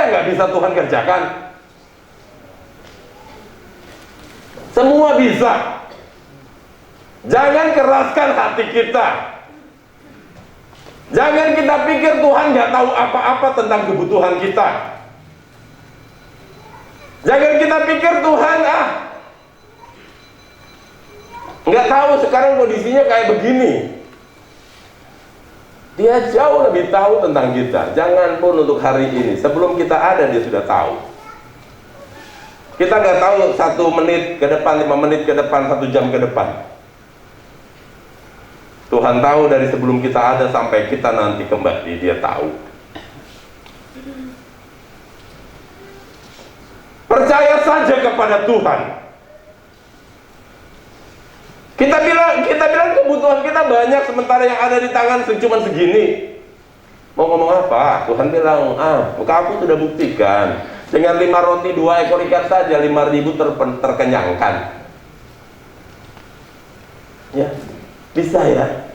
nggak bisa Tuhan kerjakan? Semua bisa. Jangan keraskan hati kita. Jangan kita pikir Tuhan nggak tahu apa-apa tentang kebutuhan kita. Jangan kita pikir Tuhan nggak tahu sekarang kondisinya kayak begini. Dia jauh lebih tahu tentang kita. Jangan pun untuk hari ini, sebelum kita ada dia sudah tahu. Kita nggak tahu 1 menit ke depan, 5 menit ke depan, 1 jam ke depan. Tuhan tahu dari sebelum kita ada sampai kita nanti kembali, dia tahu. Percaya saja kepada Tuhan. Kita bilang kebutuhan kita banyak, sementara yang ada di tangan cuma segini. Mau ngomong apa? Tuhan bilang, aku sudah buktikan. Dengan 5 roti 2 ekor ikan saja 5.000 terkenyangkan. Ya, bisa ya.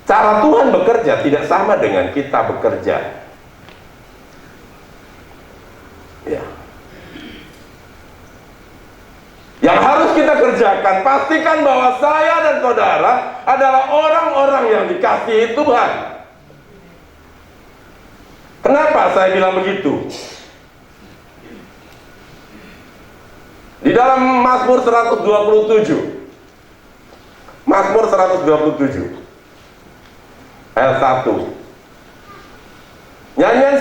Cara Tuhan bekerja tidak sama dengan kita bekerja. Ya. Yang harus kita kerjakan, pastikan bahwa saya dan saudara adalah orang-orang yang dikasihi Tuhan. Kenapa saya bilang begitu? Di dalam Mazmur 127, Mazmur 127 ayat 1, nyanyian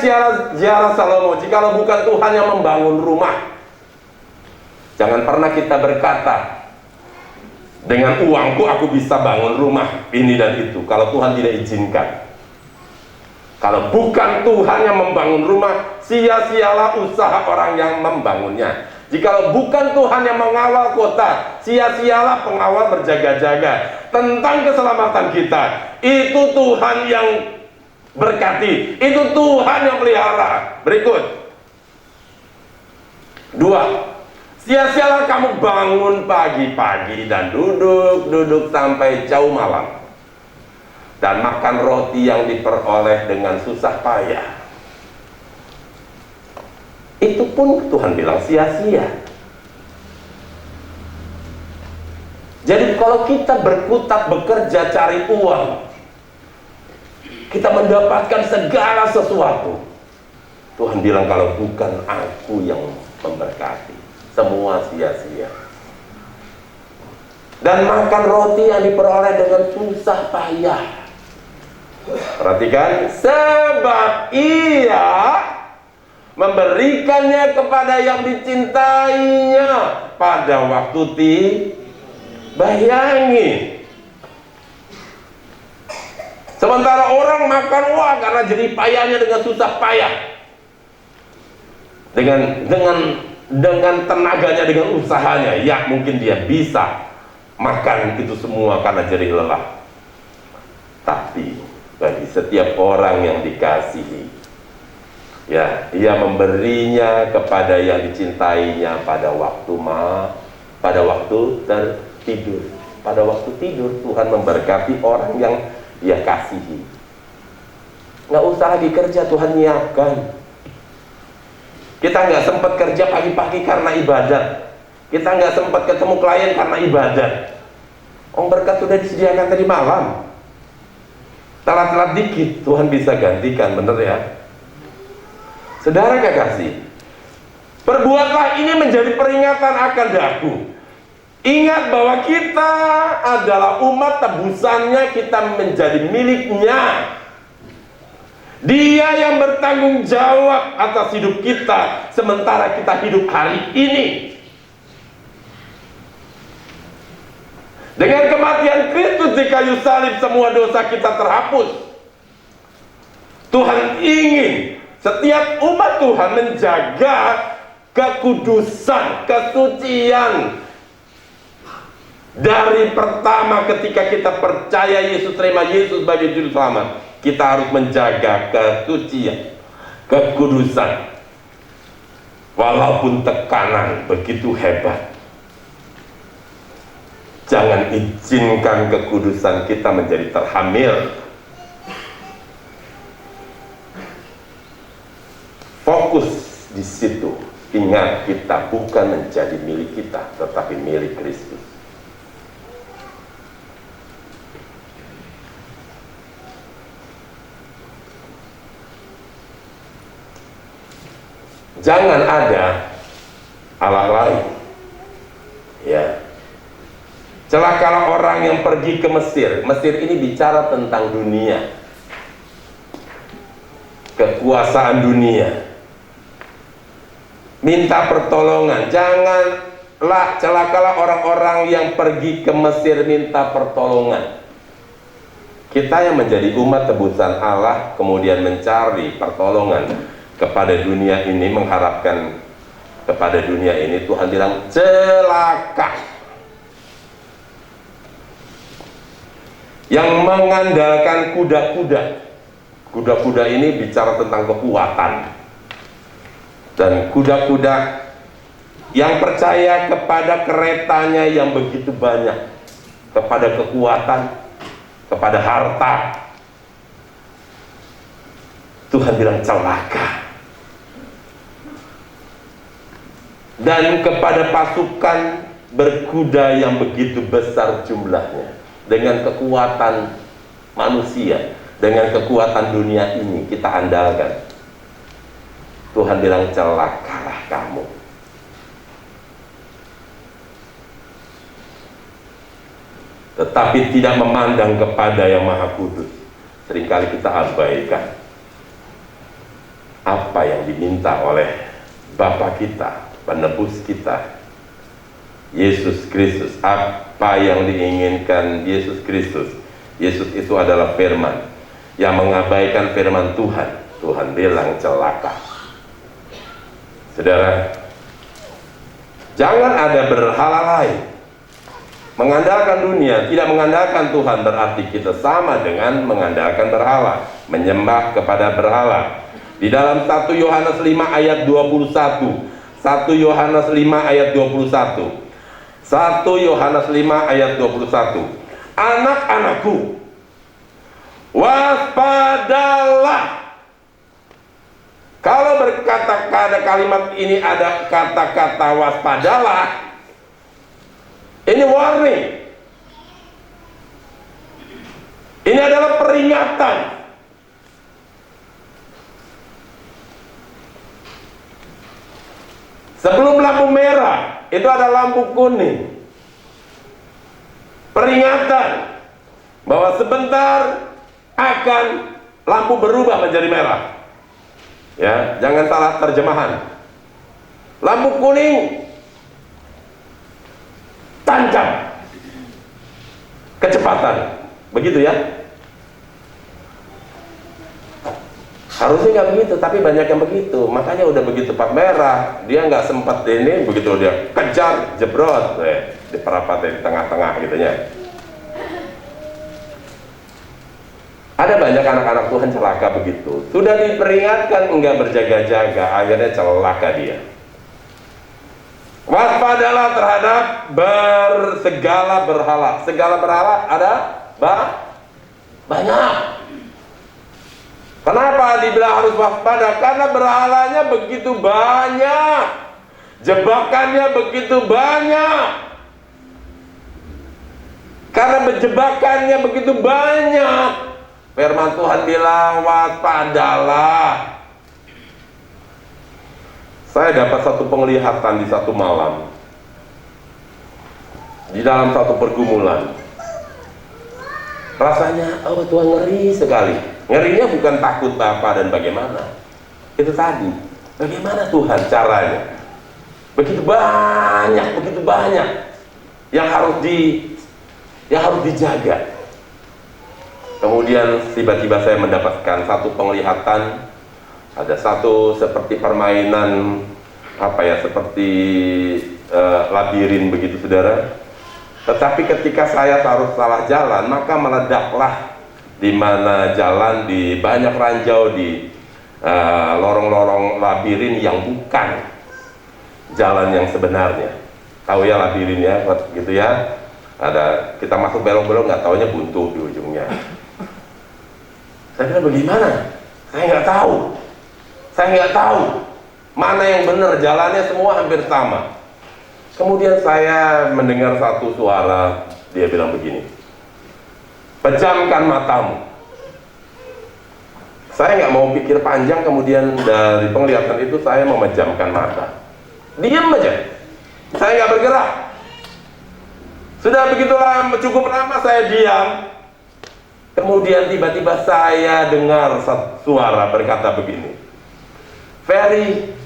ziarah Salomo, jikalau bukan Tuhan yang membangun rumah. Jangan pernah kita berkata, dengan uangku aku bisa bangun rumah ini dan itu, kalau Tuhan tidak izinkan. Kalau bukan Tuhan yang membangun rumah, sia-sialah usaha orang yang membangunnya. Jikalau bukan Tuhan yang mengawal kota, sia-sialah pengawal berjaga-jaga. Tentang keselamatan kita, itu Tuhan yang berkati, itu Tuhan yang pelihara. Berikut 2, sia-sialah kamu bangun pagi-pagi dan duduk sampai jauh malam, dan makan roti yang diperoleh dengan susah payah. Itu pun Tuhan bilang sia-sia. Jadi kalau kita berkutat bekerja cari uang, kita mendapatkan segala sesuatu, Tuhan bilang kalau bukan aku yang memberkati, semua sia-sia. Dan makan roti yang diperoleh dengan susah payah. Perhatikan, sebab ia memberikannya kepada yang dicintainya pada waktu bayangin. Sementara orang makan uang karena jerih payahnya dengan susah payah, dengan tenaganya, dengan usahanya, ya mungkin dia bisa makan itu semua karena jerih lelah. Tapi bagi setiap orang yang dikasihi, ya, dia memberinya kepada yang dicintainya pada waktu tertidur. Pada waktu tidur Tuhan memberkati orang yang dia kasihi. Nggak usah lagi kerja, Tuhan nyiapkan. Kita nggak sempat kerja pagi-pagi karena ibadat. Kita nggak sempat ketemu klien karena ibadat. Berkat sudah disediakan tadi malam. Telat-telat dikit Tuhan bisa gantikan, bener ya. Saudara kekasih, perbuatlah ini menjadi peringatan akan daku. Ingat bahwa kita adalah umat tebusannya, kita menjadi miliknya. Dia yang bertanggung jawab atas hidup kita sementara kita hidup hari ini. Dengan kematian Kristus di kayu salib, semua dosa kita terhapus. Tuhan ingin setiap umat Tuhan menjaga kekudusan, kesucian. Dari pertama ketika kita percaya Yesus, terima Yesus sebagai juru selamat, kita harus menjaga kesucian, kekudusan. Walaupun tekanan begitu hebat, jangan izinkan kekudusan kita menjadi terhamil. fokus di situ. Ingat, kita bukan menjadi milik kita, tetapi milik Kristus. Jangan ada Allah lain. Ya. Celakalah orang yang pergi ke Mesir. Mesir ini bicara tentang dunia, kekuasaan dunia. Minta pertolongan. Janganlah, celakalah orang-orang yang pergi ke Mesir minta pertolongan. Kita yang menjadi umat tebusan Allah kemudian mencari pertolongan kepada dunia ini, mengharapkan kepada dunia ini, Tuhan bilang celaka. Yang mengandalkan kuda-kuda. Kuda-kuda ini bicara tentang kekuatan. Dan kuda-kuda yang percaya kepada keretanya yang begitu banyak, kepada kekuatan, kepada harta, Tuhan bilang celaka. Dan kepada pasukan berkuda yang begitu besar jumlahnya, dengan kekuatan manusia, dengan kekuatan dunia ini kita andalkan, Tuhan bilang celakalah kamu. Tetapi tidak memandang kepada yang Maha Kudus. Seringkali kita abaikan apa yang diminta oleh Bapa kita, penebus kita, Yesus Kristus. Apa yang diinginkan Yesus Kristus? Yesus itu adalah firman. Yang mengabaikan firman Tuhan, Tuhan bilang celaka. Saudara, jangan ada berhala lain. Mengandalkan dunia, tidak mengandalkan Tuhan, berarti kita sama dengan mengandalkan berhala, menyembah kepada berhala. Di dalam 1 Yohanes 5 ayat 21, 1 Yohanes 5 ayat 21, 1 Yohanes 5 ayat 21, anak-anakku, waspadalah. Kalau berkata pada kalimat ini ada kata-kata waspadalah, ini warning. Ini adalah peringatan. Sebelum lampu merah, itu ada lampu kuning. Peringatan bahwa sebentar akan lampu berubah menjadi merah. Ya, jangan salah terjemahan. Lampu kuning tancap kecepatan, begitu ya. Harusnya nggak begitu, tapi banyak yang begitu. Makanya udah begitu pas merah, dia nggak sempat ini, begitu dia kejar, jebrot, di perapat di tengah-tengah gitunya. Ada banyak anak-anak Tuhan celaka begitu. Sudah diperingatkan enggak berjaga-jaga, akhirnya celaka dia. Waspadalah terhadap segala berhala. Segala berhala ada banyak. Kenapa dibilang harus waspada? Karena berhalanya begitu banyak, jebakannya begitu banyak. Karena jebakannya begitu banyak, firman Tuhan bilang waspadalah. Saya dapat satu penglihatan di satu malam, di dalam satu pergumulan. Rasanya, oh Tuhan, ngeri sekali. Ngerinya bukan takut apa dan bagaimana. Itu tadi, bagaimana Tuhan caranya? Begitu banyak yang harus dijaga. Kemudian tiba-tiba saya mendapatkan satu penglihatan. Ada satu seperti permainan seperti labirin begitu, saudara. Tetapi ketika saya harus salah jalan, maka meledaklah di mana jalan di banyak ranjau, di lorong-lorong labirin yang bukan jalan yang sebenarnya. Tahu ya labirin ya, gitu ya. Ada kita masuk belok-belok, nggak taunya buntu di ujungnya. Saya bilang bagaimana? Saya nggak tahu. Mana yang benar, jalannya semua hampir sama. Kemudian saya mendengar satu suara, dia bilang begini, pejamkan matamu. Saya nggak mau pikir panjang, kemudian dari penglihatan itu saya memejamkan mata. Diam aja, saya nggak bergerak. Sudah begitu lama, cukup lama saya diam. Kemudian tiba-tiba saya dengar suara berkata begini, Ferry,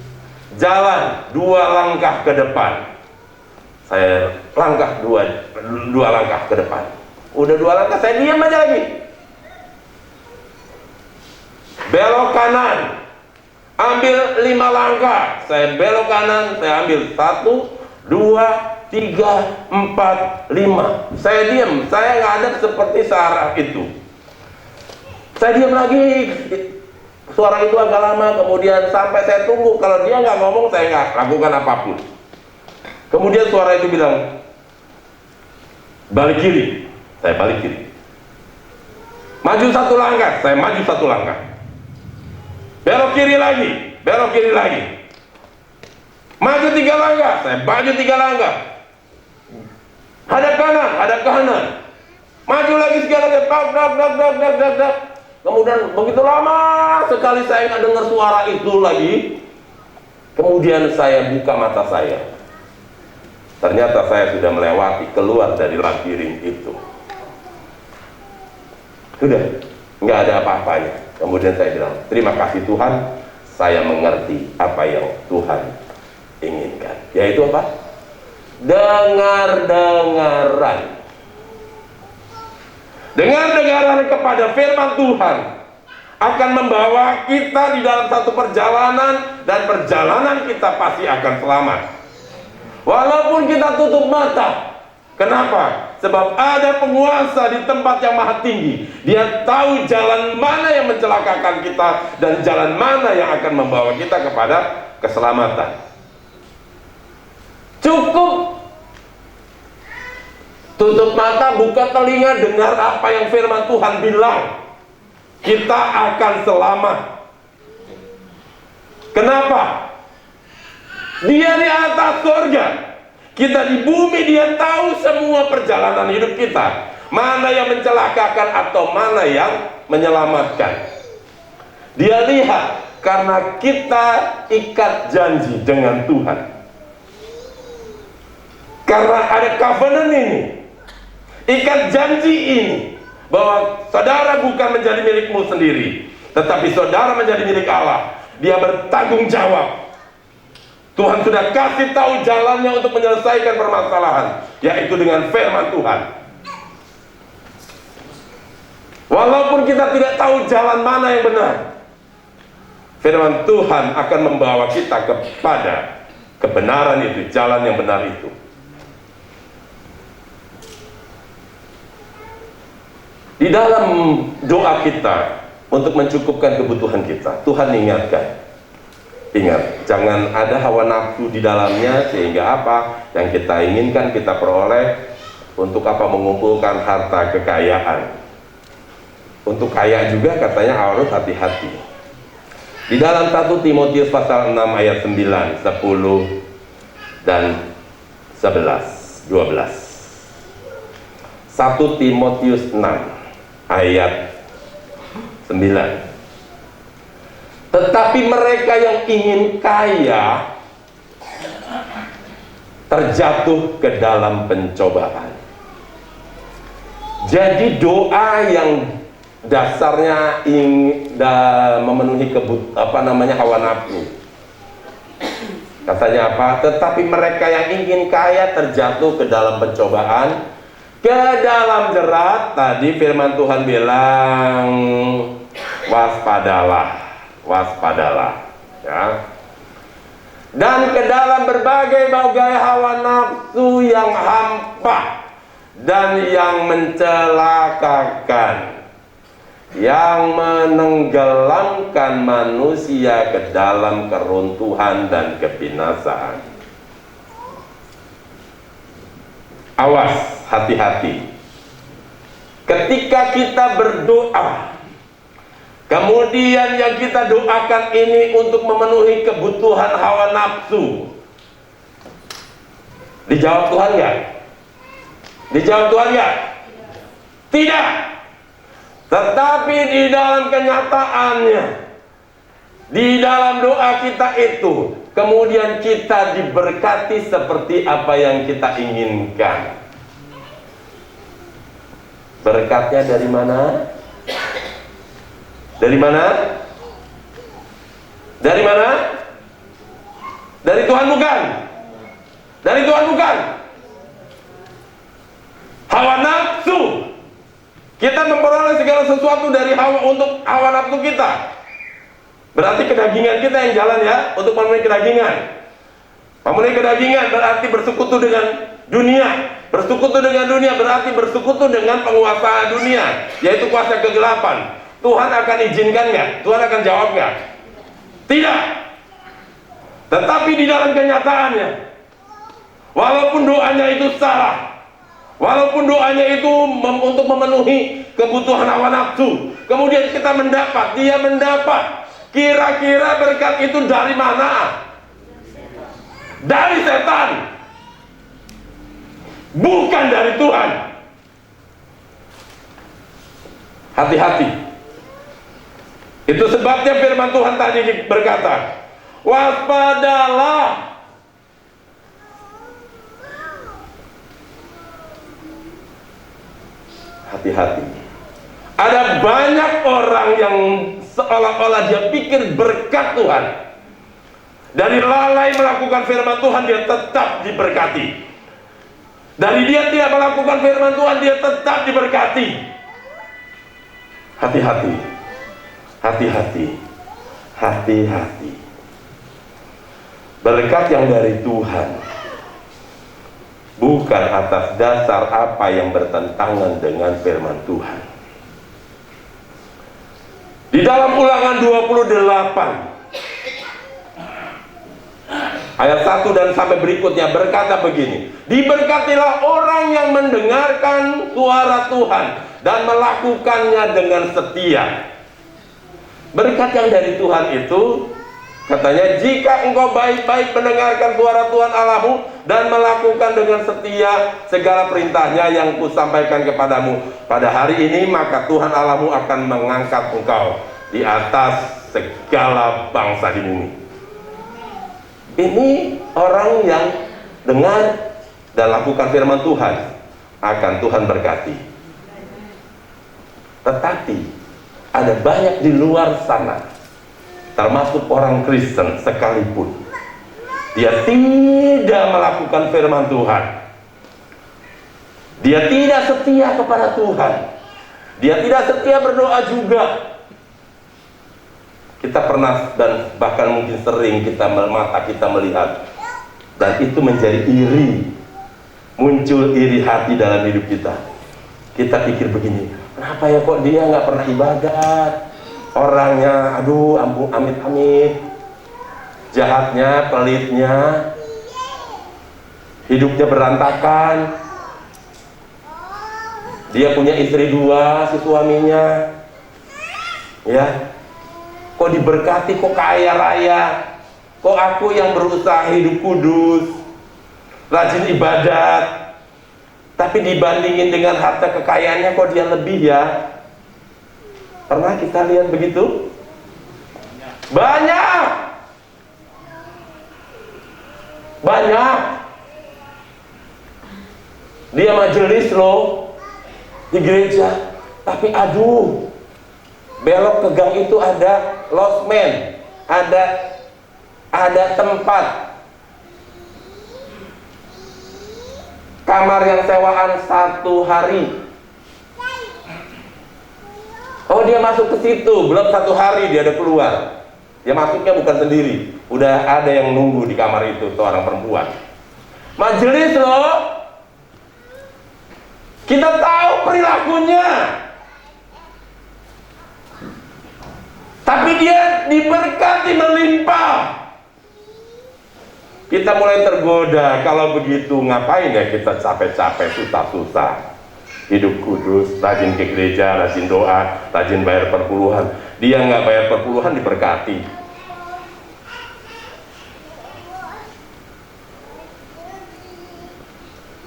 jalan 2 langkah ke depan. Saya langkah dua langkah ke depan. Udah 2 langkah, saya diam aja lagi. Belok kanan, ambil 5 langkah. Saya belok kanan, saya ambil 1, 2, 3, 4, 5. Saya diam, saya nggak ada seperti saraf itu. Saya diam lagi. Suara itu agak lama, kemudian sampai saya tunggu. Kalau dia nggak ngomong, saya nggak lakukan apapun. Kemudian suara itu bilang, balik kiri. Saya balik kiri. Maju 1 langkah, saya maju 1 langkah. Belok kiri lagi, belok kiri lagi. Maju 3 langkah, saya maju 3 langkah. Hadap kanan, hadap kanan. Maju lagi sekali lagi, dak. Kemudian begitu lama sekali saya nggak dengar suara itu lagi. Kemudian saya buka mata saya. Ternyata saya sudah melewati, keluar dari labirin itu. Sudah, nggak ada apa-apanya. Kemudian saya bilang, terima kasih Tuhan, saya mengerti apa yang Tuhan inginkan. Yaitu apa? Dengar-dengaran. Dengar-dengaran kepada firman Tuhan akan membawa kita di dalam satu perjalanan, dan perjalanan kita pasti akan selamat. Walaupun kita tutup mata. Kenapa? Sebab ada penguasa di tempat yang maha tinggi. Dia tahu jalan mana yang mencelakakan kita dan jalan mana yang akan membawa kita kepada keselamatan. Cukup tutup mata, buka telinga, dengar apa yang firman Tuhan bilang. Kita akan selamat. Kenapa? Dia di atas surga, kita di bumi. Dia tahu semua perjalanan hidup kita, mana yang mencelakakan atau mana yang menyelamatkan. Dia lihat karena kita ikat janji dengan Tuhan. Karena ada covenant ini, ikat janji ini, bahwa saudara bukan menjadi milikmu sendiri, tetapi saudara menjadi milik Allah. Dia bertanggung jawab. Tuhan sudah kasih tahu jalannya untuk menyelesaikan permasalahan, yaitu dengan firman Tuhan. Walaupun kita tidak tahu jalan mana yang benar, firman Tuhan akan membawa kita kepada kebenaran itu, jalan yang benar itu. Di dalam doa kita untuk mencukupkan kebutuhan kita, Tuhan ingatkan, ingat, jangan ada hawa nafsu di dalamnya, sehingga apa yang kita inginkan kita peroleh. Untuk apa mengumpulkan harta kekayaan? Untuk kaya juga katanya harus hati-hati. Di dalam 1 Timotius pasal 6 ayat 9, 10 dan 11, 12. 1 Timotius 6 ayat 9. Tetapi mereka yang ingin kaya terjatuh ke dalam pencobaan. Jadi doa yang dasarnya memenuhi hawa nafsu. Katanya apa? Tetapi mereka yang ingin kaya terjatuh ke dalam pencobaan, ke dalam jerat. Tadi firman Tuhan bilang, waspadalah, waspadalah, ya. Dan ke dalam berbagai-bagai hawa nafsu yang hampa dan yang mencelakakan, yang menenggelamkan manusia ke dalam keruntuhan dan kebinasaan. Awas, hati-hati. Ketika kita berdoa, Kemudian yang kita doakan ini untuk memenuhi kebutuhan hawa nafsu. Dijawab Tuhan nggak? Dijawab Tuhan nggak? Tidak. Tetapi di dalam kenyataannya, di dalam doa kita itu, kemudian kita diberkati seperti apa yang kita inginkan. Berkatnya dari mana? Dari mana? Dari mana? Dari Tuhan bukan? Dari Tuhan bukan? Hawa nafsu. Kita memperoleh segala sesuatu dari untuk hawa nafsu kita. Berarti kedagingan kita yang jalan ya, untuk memenuhi kedagingan. Memenuhi kedagingan berarti bersekutu dengan dunia. Bersekutu dengan dunia berarti bersekutu dengan penguasa dunia, yaitu kuasa kegelapan. Tuhan akan izinkan nggak? Tuhan akan jawab nggak? Tidak. Tetapi di dalam kenyataannya, walaupun doanya itu salah, walaupun doanya itu untuk memenuhi kebutuhan hawa nafsu, kemudian kita mendapat, dia mendapat. Kira-kira berkat itu dari mana? Dari setan, bukan dari Tuhan. Hati-hati. Itu sebabnya firman Tuhan tadi berkata, waspadalah. Hati-hati. Ada banyak orang yang seolah-olah dia pikir berkat Tuhan. Dari lalai melakukan firman Tuhan, dia tetap diberkati. Dari dia tidak melakukan firman Tuhan, dia tetap diberkati. Hati-hati. Hati-hati, hati-hati. Berkat yang dari Tuhan bukan atas dasar apa yang bertentangan dengan firman Tuhan. Di dalam Ulangan 28 ayat 1 dan sampai berikutnya berkata begini, diberkatilah orang yang mendengarkan suara Tuhan dan melakukannya dengan setia. Berkat yang dari Tuhan itu, katanya, jika engkau baik-baik mendengarkan suara Tuhan Allahmu dan melakukan dengan setia segala perintahnya yang kusampaikan kepadamu pada hari ini, maka Tuhan Allahmu akan mengangkat engkau di atas segala bangsa di bumi. Ini orang yang dengar dan lakukan firman Tuhan, akan Tuhan berkati. Tetapi ada banyak di luar sana, termasuk orang Kristen sekalipun, dia tidak melakukan firman Tuhan. Dia tidak setia kepada Tuhan. Dia tidak setia berdoa juga. Kita pernah dan bahkan mungkin sering mata kita melihat, dan itu menjadi iri. Muncul iri hati dalam hidup kita. Kita pikir begini, kenapa ya kok dia nggak pernah ibadat? Orangnya, aduh, amit-amit, jahatnya, pelitnya, hidupnya berantakan. Dia punya istri 2, si suaminya, ya. Kok diberkati, kok kaya raya, kok aku yang berusaha hidup kudus, rajin ibadat, tapi dibandingin dengan harta kekayaannya kok dia lebih ya. Pernah kita lihat begitu? Banyak. Dia majelis loh di gereja, tapi aduh, belok ke gang itu ada losmen, ada tempat kamar yang sewaan 1 hari. Oh, dia masuk ke situ, belum 1 hari dia ada keluar. Dia masuknya bukan sendiri, udah ada yang nunggu di kamar itu, seorang perempuan. Majelis loh. Kita tahu perilakunya. Tapi dia diberkati melimpah. Kita mulai tergoda, kalau begitu ngapain ya kita capek-capek, susah-susah. hidup kudus, rajin ke gereja, rajin doa, rajin bayar perpuluhan. Dia nggak bayar perpuluhan diberkati.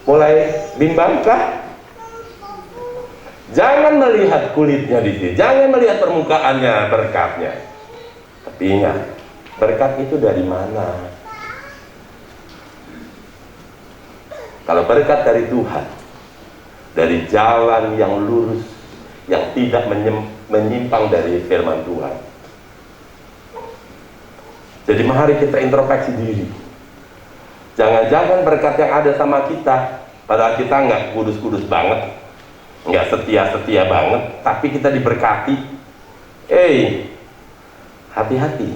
Mulai bimbangkah? Jangan melihat kulitnya di sini, jangan melihat permukaannya, berkatnya. Tapi ingat, berkat itu dari mana? Kalau berkat dari Tuhan, dari jalan yang lurus, yang tidak menyimpang dari firman Tuhan. Jadi mari kita introspeksi diri. Jangan-jangan berkat yang ada sama kita, padahal kita nggak kudus-kudus banget, nggak setia-setia banget, tapi kita diberkati. Hati-hati.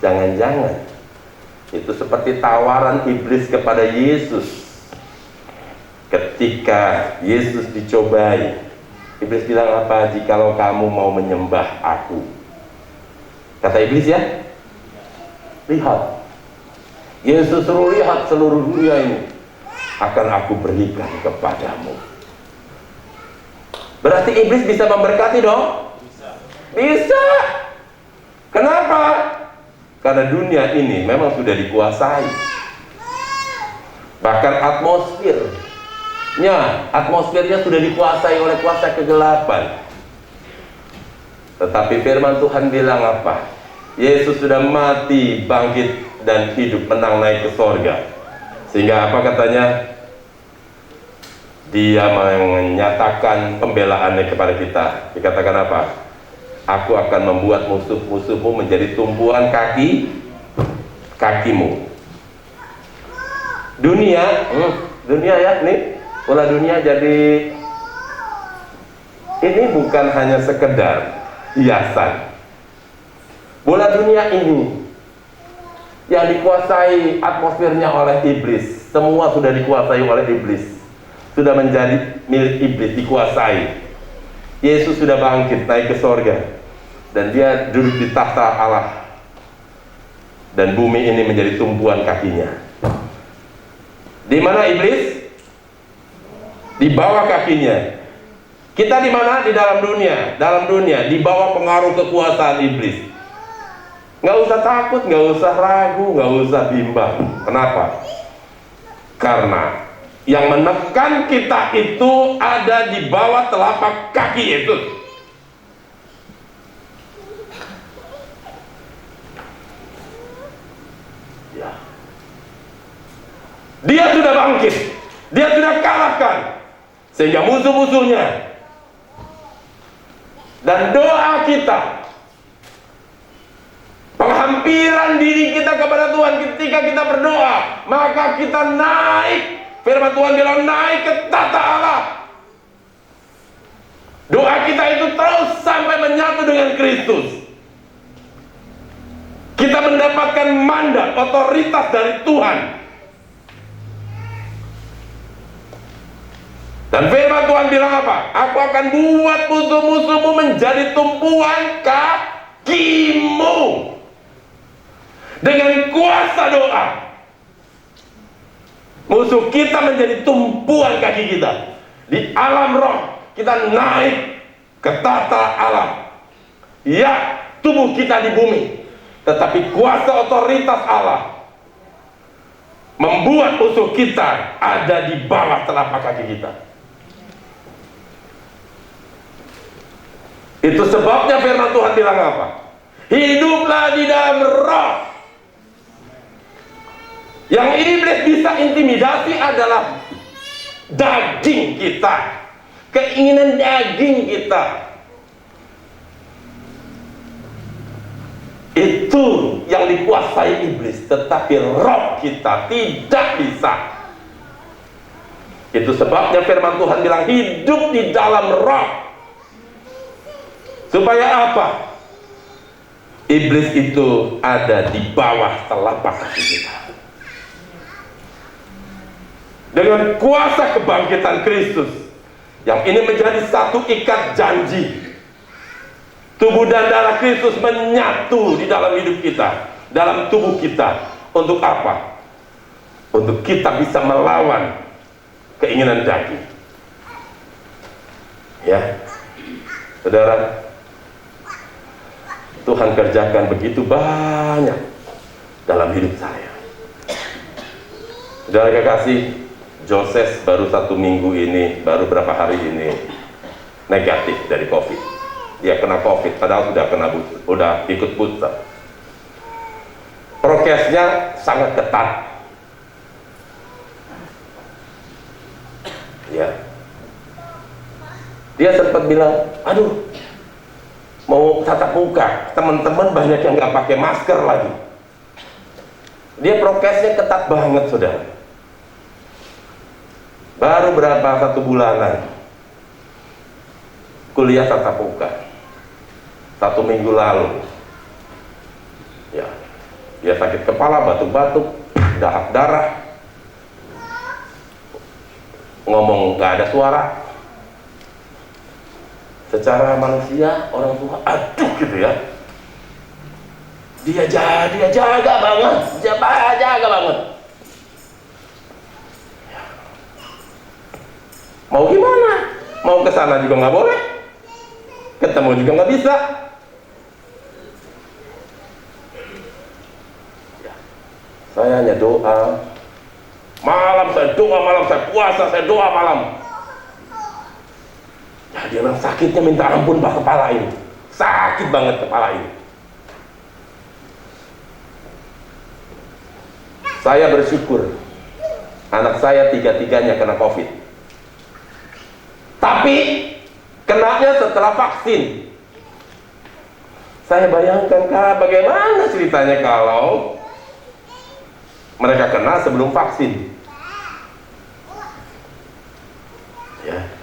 Jangan-jangan itu seperti tawaran iblis kepada Yesus. Ketika Yesus dicobai, iblis bilang apa? Jikalau kamu mau menyembah aku, kata iblis ya, lihat, Yesus suruh lihat seluruh dunia ini akan aku berikan kepadamu. Berarti iblis bisa memberkati dong? Bisa. Kenapa? Karena dunia ini memang sudah dikuasai. Bahkan atmosfernya sudah dikuasai oleh kuasa kegelapan. Tetapi firman Tuhan bilang apa? Yesus sudah mati, bangkit, dan hidup, menang naik ke sorga. Sehingga apa katanya? Dia menyatakan pembelaannya kepada kita. Dikatakan apa? Aku akan membuat musuh-musuhmu menjadi tumpuan kakimu. Dunia ya, nih bola dunia. Jadi ini bukan hanya sekedar hiasan. Bola dunia ini yang dikuasai atmosfernya oleh iblis, semua sudah dikuasai oleh iblis, sudah menjadi milik iblis, dikuasai. Yesus sudah bangkit naik ke sorga, dan dia duduk di tahta Allah, dan bumi ini menjadi tumpuan kakinya. Di mana iblis? Di bawah kakinya. Kita di mana? Di dalam dunia. Dalam dunia, di bawah pengaruh kekuasaan iblis. Nggak usah takut, nggak usah ragu, nggak usah bimbang. Kenapa? Karena yang menekan kita itu ada di bawah telapak kaki Yesus. Ya. Dia sudah bangkit, dia sudah kalahkan, sehingga musuh-musuhnya. Dan doa kita, penghampiran diri kita kepada Tuhan ketika kita berdoa, maka kita naik. Firman Tuhan bilang naik ke tahta Allah. Doa kita itu terus sampai menyatu dengan Kristus. Kita mendapatkan mandat, otoritas dari Tuhan. Dan firman Tuhan bilang apa? Aku akan buat musuh-musuhmu menjadi tumpuan kakimu. Dengan kuasa doa, musuh kita menjadi tumpuan kaki kita. Di alam roh kita naik ke tahta Allah. Ya, tubuh kita di bumi, tetapi kuasa otoritas Allah membuat musuh kita ada di bawah telapak kaki kita. Itu sebabnya firman Tuhan bilang apa? Hiduplah di dalam roh. Yang iblis bisa intimidasi adalah daging kita, keinginan daging kita. Itu yang dikuasai iblis, tetapi roh kita tidak bisa. Itu sebabnya firman Tuhan bilang hidup di dalam roh. Supaya apa? Iblis itu ada di bawah telapak kaki kita. Dengan kuasa kebangkitan Kristus, yang ini menjadi satu ikat janji. Tubuh dan darah Kristus menyatu di dalam hidup kita, dalam tubuh kita. Untuk apa? Untuk kita bisa melawan keinginan daging. Ya, saudara, Tuhan kerjakan begitu banyak dalam hidup saya. Saudara kekasih, Joses baru 1 minggu ini, baru berapa hari ini negatif dari COVID. Dia kena COVID, padahal udah ikut booster. Prokesnya sangat ketat. Ya. Dia sempat bilang, aduh, mau tatap muka, teman-teman banyak yang nggak pakai masker lagi. Dia prokesnya ketat banget, saudara. Baru berapa 1 bulanan kuliah tatap muka, 1 minggu lalu. Ya, dia sakit kepala, batuk-batuk, dahak darah, ngomong nggak ada suara. Secara manusia, orang tua, aduh gitu ya. Dia jaga banget, jaga banget. Ya. Mau gimana? Mau ke sana juga nggak boleh, ketemu juga nggak bisa. Ya. Saya hanya doa. Malam saya doa, malam saya puasa, saya doa malam. Ya, dia bilang sakitnya minta ampun Pak, kepala ini. Sakit banget kepala ini. Saya bersyukur anak saya 3-tiganya kena COVID. Tapi kenanya setelah vaksin. Saya bayangkan bagaimana ceritanya kalau mereka kena sebelum vaksin. Ya.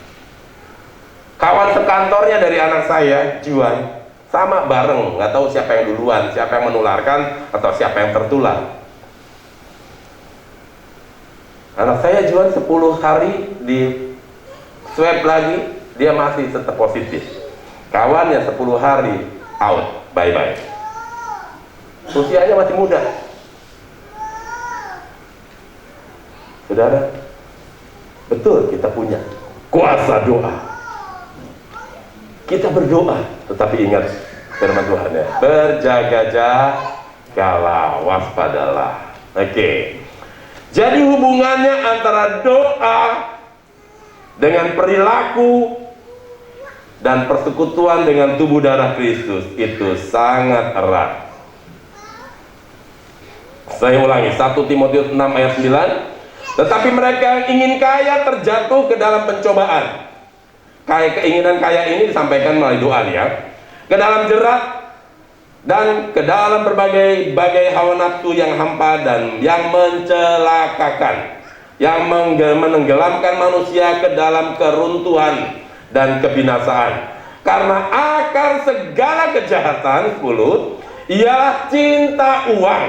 Kawan sekantornya dari anak saya, Juan, sama bareng, nggak tahu siapa yang duluan, siapa yang menularkan, atau siapa yang tertular. Anak saya Juan 10 hari di swab lagi, dia masih tetap positif. Kawannya 10 hari out, bye-bye. Usianya masih muda. Saudara, betul kita punya kuasa doa. Kita berdoa, tetapi ingat firman Tuhan ya, berjaga-jagalah, waspadalah. Oke. Jadi hubungannya antara doa dengan perilaku dan persekutuan dengan tubuh darah Kristus itu sangat erat. Saya ulangi, 1 Timotius 6 ayat 9. Tetapi mereka yang ingin kaya terjatuh ke dalam pencobaan. Keinginan kaya ini disampaikan melalui doa ya. Ke dalam jerat dan ke dalam berbagai hawa nafsu yang hampa dan yang mencelakakan, yang menenggelamkan manusia ke dalam keruntuhan dan kebinasaan. Karena akar segala kejahatan, 10, ialah cinta uang.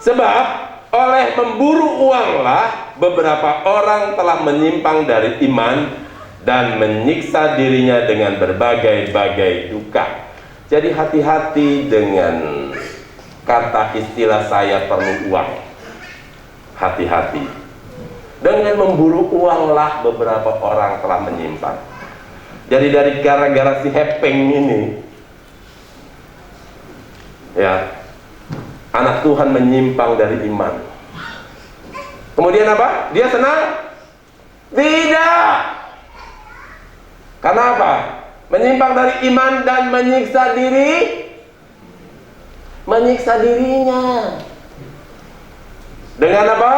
Sebab oleh memburu uanglah beberapa orang telah menyimpang dari iman dan menyiksa dirinya dengan berbagai-bagai duka. Jadi hati-hati dengan kata istilah saya perlu uang. Hati-hati. Dengan memburu uanglah beberapa orang telah menyimpang. Jadi dari gara-gara si Hepeng ini, ya, anak Tuhan menyimpang dari iman. Kemudian apa? Dia senang? Tidak. Karena apa? Menyimpang dari iman dan menyiksa dirinya. Dengan apa?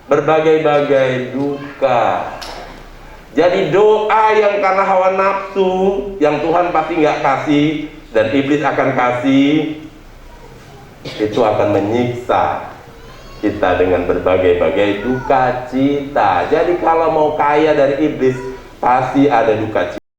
Berbagai-bagai duka. Jadi doa yang karena hawa nafsu, yang Tuhan pasti nggak kasih dan iblis akan kasih, itu akan menyiksa kita dengan berbagai-bagai duka cita. Jadi kalau mau kaya dari iblis, pasti ada duka cita.